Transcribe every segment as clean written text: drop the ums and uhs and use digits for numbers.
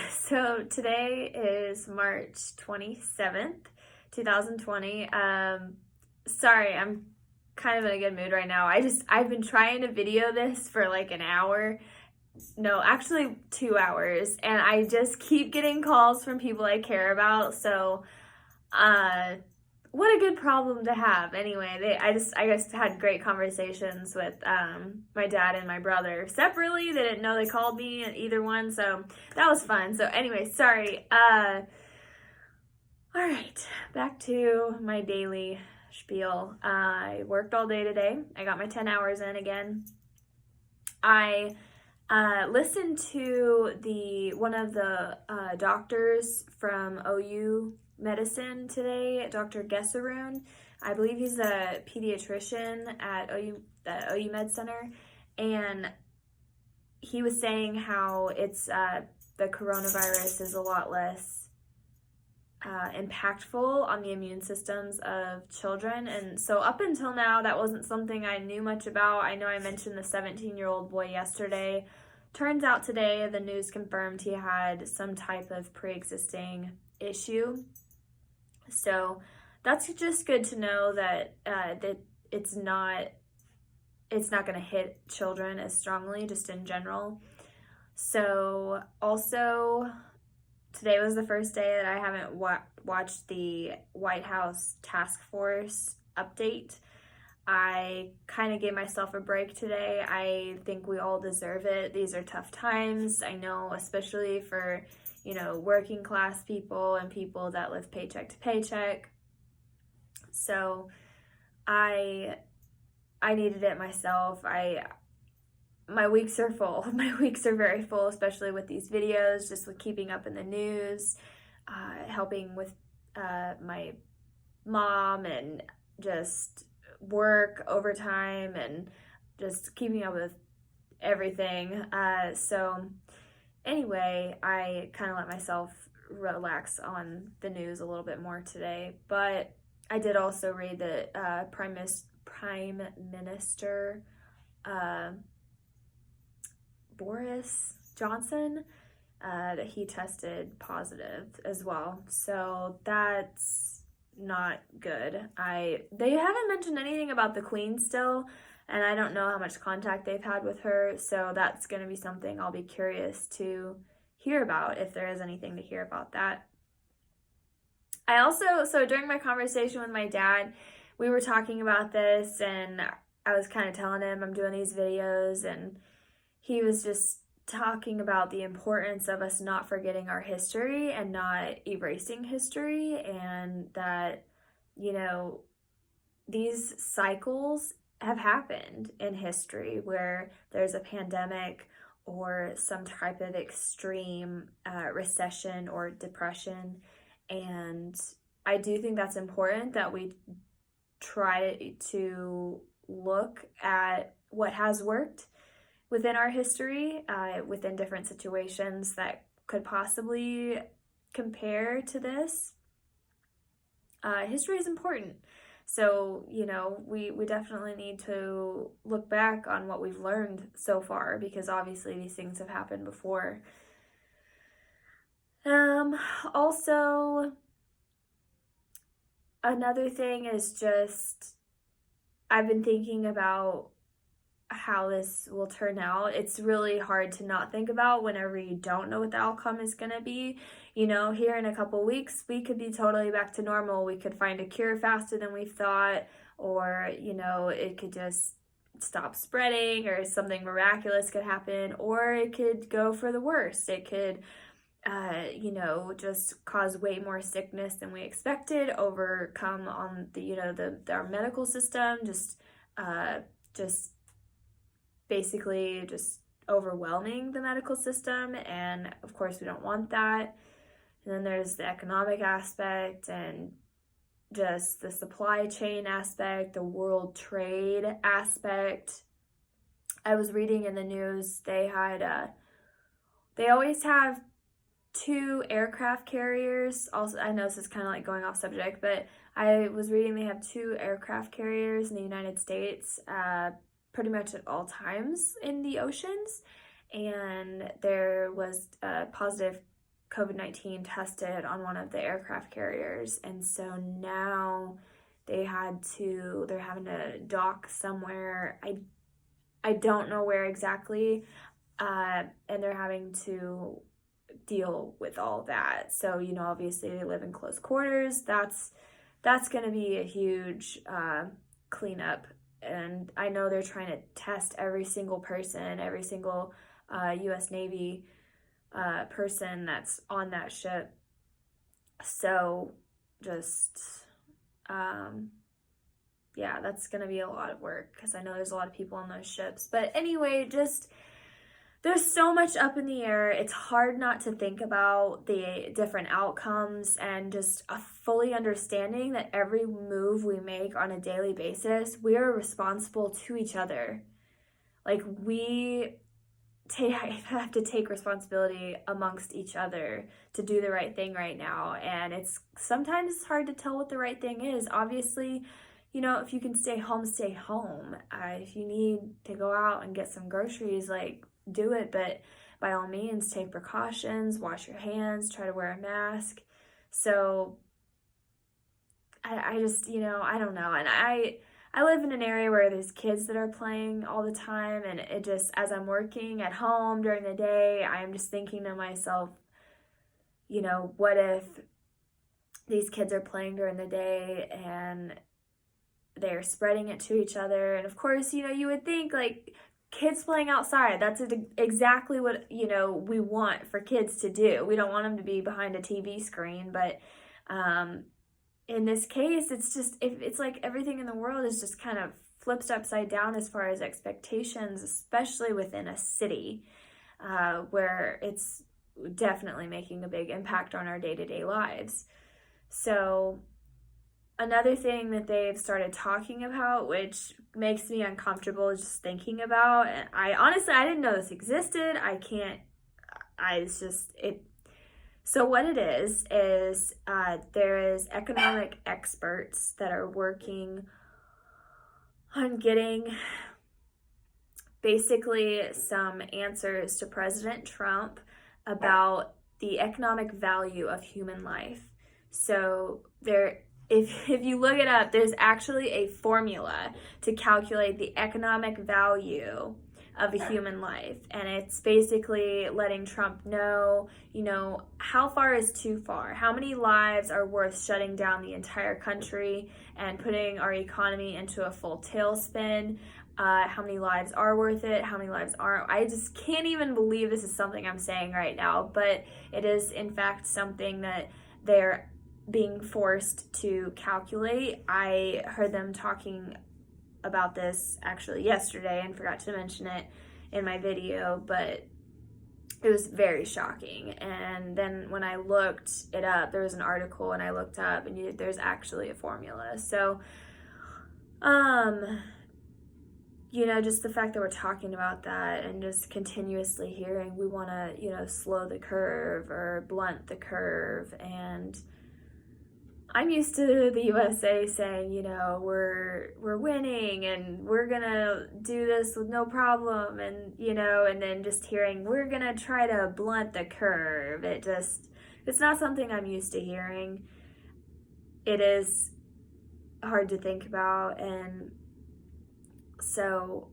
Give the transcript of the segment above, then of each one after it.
So today is March 27th, 2020. Sorry, I'm kind of in a good mood right now. I've been trying to video this for like an hour. No, actually 2 hours, and I just keep getting calls from people I care about. So, what a good problem to have. Anyway, I just had great conversations with my dad and my brother separately. They didn't know they called me at either one, so that was fun. So anyway, sorry. All right, back to my daily spiel. I worked all day today. I got my 10 hours in again. I listened to one of the doctors from OU Medicine today, Dr. Gesseroon. I believe he's a pediatrician at the OU Med Center, and he was saying how it's the coronavirus is a lot less impactful on the immune systems of children. And so up until now, that wasn't something I knew much about. I know I mentioned the 17-year-old boy yesterday. Turns out today the news confirmed he had some type of pre-existing issue. So that's just good to know that that it's not going to hit children as strongly, just in general. So also, today was the first day that I haven't watched the White House task force update. I kind of gave myself a break today. I think we all deserve it. These are tough times. I know, especially for, working class people and people that live paycheck to paycheck. So I needed it myself. My weeks are full. My weeks are very full, especially with these videos, just with keeping up in the news, helping with my mom, and just work overtime, and just keeping up with everything. So anyway, I kind of let myself relax on the news a little bit more today. But I did also read that Prime Minister Boris Johnson, that he tested positive as well. So that's not good. They haven't mentioned anything about the Queen still, and I don't know how much contact they've had with her, so that's going to be something I'll be curious to hear about, if there is anything to hear about that. So during my conversation with my dad, we were talking about this, and I was kind of telling him I'm doing these videos, and he was just talking about the importance of us not forgetting our history and not erasing history, and that, these cycles have happened in history where there's a pandemic or some type of extreme recession or depression. And I do think that's important, that we try to look at what has worked within our history, within different situations that could possibly compare to this. History is important. So, we definitely need to look back on what we've learned so far, because obviously these things have happened before. Also, another thing is just, I've been thinking about how this will turn out. It's really hard to not think about whenever you don't know what the outcome is going to be. Here in a couple weeks, we could be totally back to normal. We could find a cure faster than we thought, or, it could just stop spreading, or something miraculous could happen, or it could go for the worst. It could, just cause way more sickness than we expected, overcome on our medical system, just basically just overwhelming the medical system, and of course we don't want that. And then there's the economic aspect, and just the supply chain aspect, the world trade aspect. I was reading in the news, they always have 2 aircraft carriers. Also, I know this is kind of like going off subject, but I was reading they have 2 aircraft carriers in the United States, pretty much at all times in the oceans. and there was a positive COVID-19 tested on one of the aircraft carriers, and so now they're having to dock somewhere. I don't know where exactly, and they're having to deal with all that. So, obviously they live in close quarters. That's going to be a huge cleanup. And I know they're trying to test every single person, every single U.S. Navy person that's on that ship. So just, that's going to be a lot of work, because I know there's a lot of people on those ships. But anyway, there's so much up in the air. It's hard not to think about the different outcomes, and just a fully understanding that every move we make on a daily basis, we are responsible to each other. Like, we have to take responsibility amongst each other to do the right thing right now. And sometimes it's hard to tell what the right thing is. Obviously, if you can stay home, stay home. If you need to go out and get some groceries, do it, but by all means, take precautions, wash your hands, try to wear a mask. So I just, I don't know. And I live in an area where there's kids that are playing all the time, and it just, as I'm working at home during the day, I'm just thinking to myself, what if these kids are playing during the day and they're spreading it to each other? And of course, you would think, kids playing outside, that's exactly what, we want for kids to do. We don't want them to be behind a TV screen, but in this case, it's like everything in the world is just kind of flipped upside down as far as expectations, especially within a city, where it's definitely making a big impact on our day-to-day lives. So another thing that they've started talking about, which makes me uncomfortable just thinking about, and I didn't know this existed. So what it is there is economic experts that are working on getting basically some answers to President Trump about the economic value of human life. So if you look it up, there's actually a formula to calculate the economic value of a human life. And it's basically letting Trump know, how far is too far? How many lives are worth shutting down the entire country and putting our economy into a full tailspin? How many lives are worth it? How many lives aren't? I just can't even believe this is something I'm saying right now, but it is in fact something that they're being forced to calculate. I heard them talking about this actually yesterday and forgot to mention it in my video, but it was very shocking. And then when I looked it up, there was an article and I looked up and there's actually a formula. So, just the fact that we're talking about that and just continuously hearing we want to, slow the curve or blunt the curve. And I'm used to the USA saying, we're winning and we're gonna do this with no problem, and and then just hearing we're gonna try to blunt the curve. It's not something I'm used to hearing. It is hard to think about, and so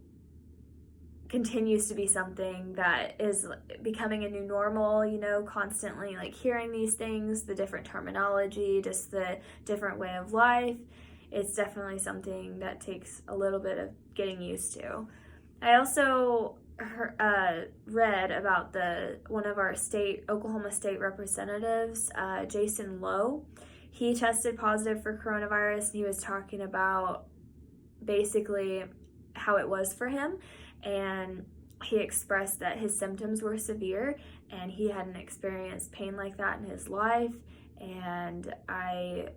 continues to be something that is becoming a new normal, constantly hearing these things, the different terminology, just the different way of life. It's definitely something that takes a little bit of getting used to. I also read about one of our Oklahoma State Representatives, Jason Lowe. He tested positive for coronavirus, and he was talking about basically how it was for him. And he expressed that his symptoms were severe and he hadn't experienced pain like that in his life. And I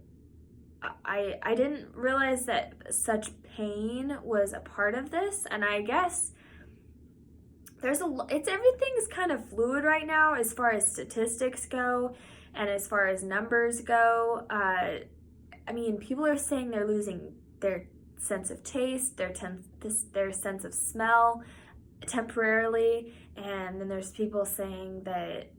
didn't realize that such pain was a part of this. And I guess everything's kind of fluid right now as far as statistics go and as far as numbers go. People are saying they're losing their sense of taste, their sense of smell. temporarily, and then there's people saying that,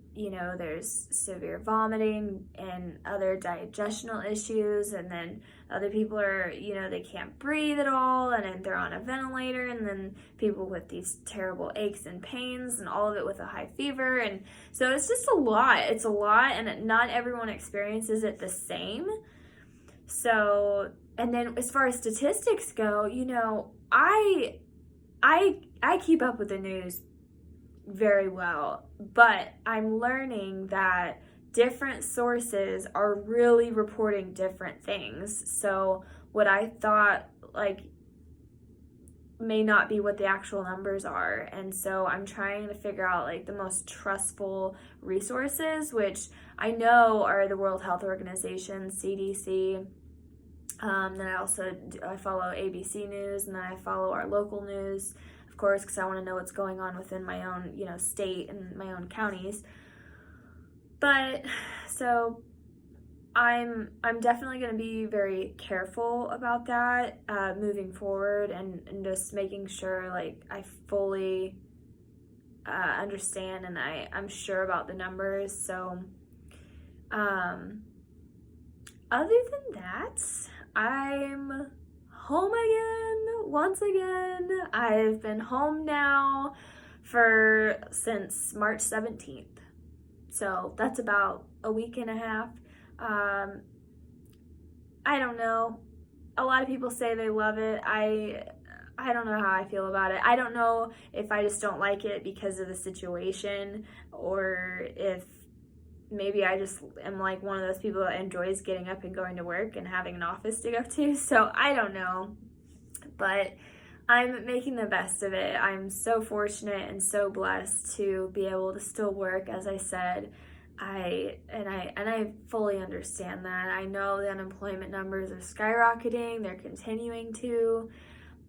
there's severe vomiting and other digestional issues, and then other people are, they can't breathe at all, and then they're on a ventilator, and then people with these terrible aches and pains, and all of it with a high fever. And so it's just a lot. It's a lot, and not everyone experiences it the same. So, and then as far as statistics go, I keep up with the news very well, but I'm learning that different sources are really reporting different things. So what I thought may not be what the actual numbers are. And so I'm trying to figure out the most trustful resources, which I know are the World Health Organization, CDC. Then I follow ABC News, and then I follow our local news, of course, because I want to know what's going on within my own, state and my own counties. But so I'm definitely going to be very careful about that moving forward, and just making sure I fully understand, and I'm sure about the numbers. So other than that, I'm home again, once again. I've been home now since March 17th. So that's about a week and a half. I don't know. A lot of people say they love it. I don't know how I feel about it. I don't know if I just don't like it because of the situation, or if maybe I just am one of those people that enjoys getting up and going to work and having an office to go to. So I don't know, but I'm making the best of it. I'm so fortunate and so blessed to be able to still work, as I said. I fully understand that. I know the unemployment numbers are skyrocketing. They're continuing to.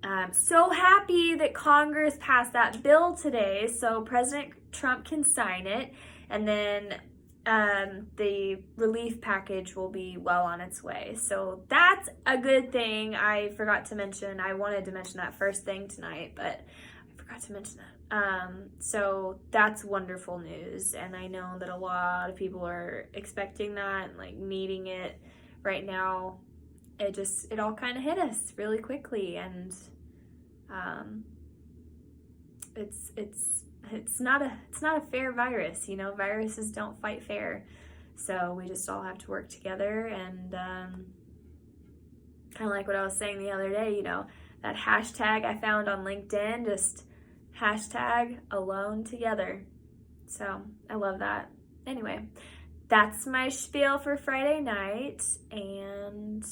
I'm so happy that Congress passed that bill today, so President Trump can sign it, and then the relief package will be well on its way. So that's a good thing. I forgot to mention, I wanted to mention that first thing tonight, but I forgot to mention that. So that's wonderful news, and I know that a lot of people are expecting that and needing it right now. It all kind of hit us really quickly, and it's not a fair virus. Viruses don't fight fair. So we just all have to work together, and kind of like what I was saying the other day, that hashtag I found on LinkedIn, just hashtag alone together. So I love that. Anyway, that's my spiel for Friday night, and